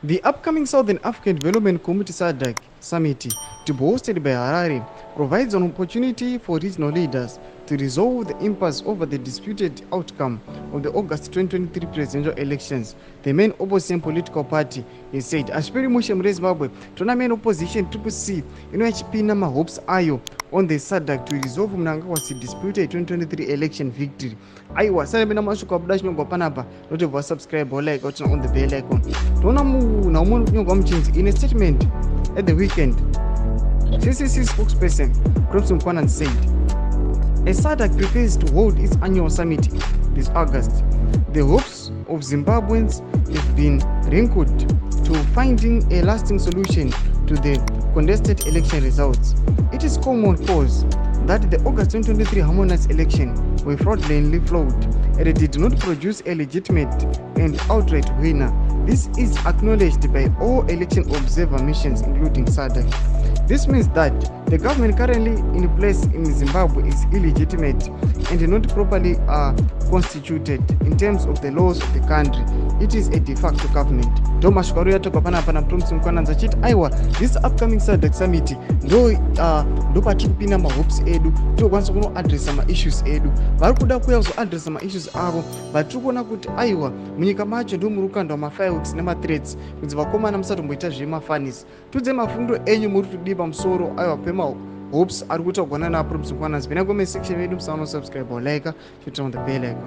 The upcoming Southern African Development Community SADC Summit, to be hosted by Harare, provides an opportunity for regional leaders to resolve the impasse over the disputed outcome of the August 2023 presidential elections. The main opposition political party has said, Ashperi Mushe Zimbabwe, tona main opposition CCC inoyachipina mahopes ayo on the SADC to resolve mnanga was disputed 2023 election victory. Aiwa, sare bena mashuka abudashi nyongo panapa, not over subscribe or like, or turn on the bell icon. Tona mu na umuntu nyongo amchinzi in a statement at the weekend. CCC spokesperson Crimson Kwanan said, a SADC prepares to hold its annual summit this August. The hopes of Zimbabweans have been wrinkled to finding a lasting solution to the contested election results. It is common cause that the August 2023 harmonious election were fraudulently flawed and it did not produce a legitimate and outright winner. This is acknowledged by all election observer missions, including SADC. This means that the government currently in place in Zimbabwe is illegitimate and not properly constituted in terms of the laws of the country. It is a de facto government. This upcoming SADC summit ndo patiri kupinda mahopes edu tokwanisa kuno addressa ma issues edu vari kuda kuya kuzo addressa ma issues avo vatiri kuona kuti aiwa munyika macho ndo muri kukandwa ma5 nema threats kunzi vakomana musatomboita zvemafanisi tudze mafundo enyu muri kutodi pamusoro aiwa pema hopes ari kuita kugwana napo Pabooster. Vena comment section yedu musaona subscribe or like, turn on the bell icon.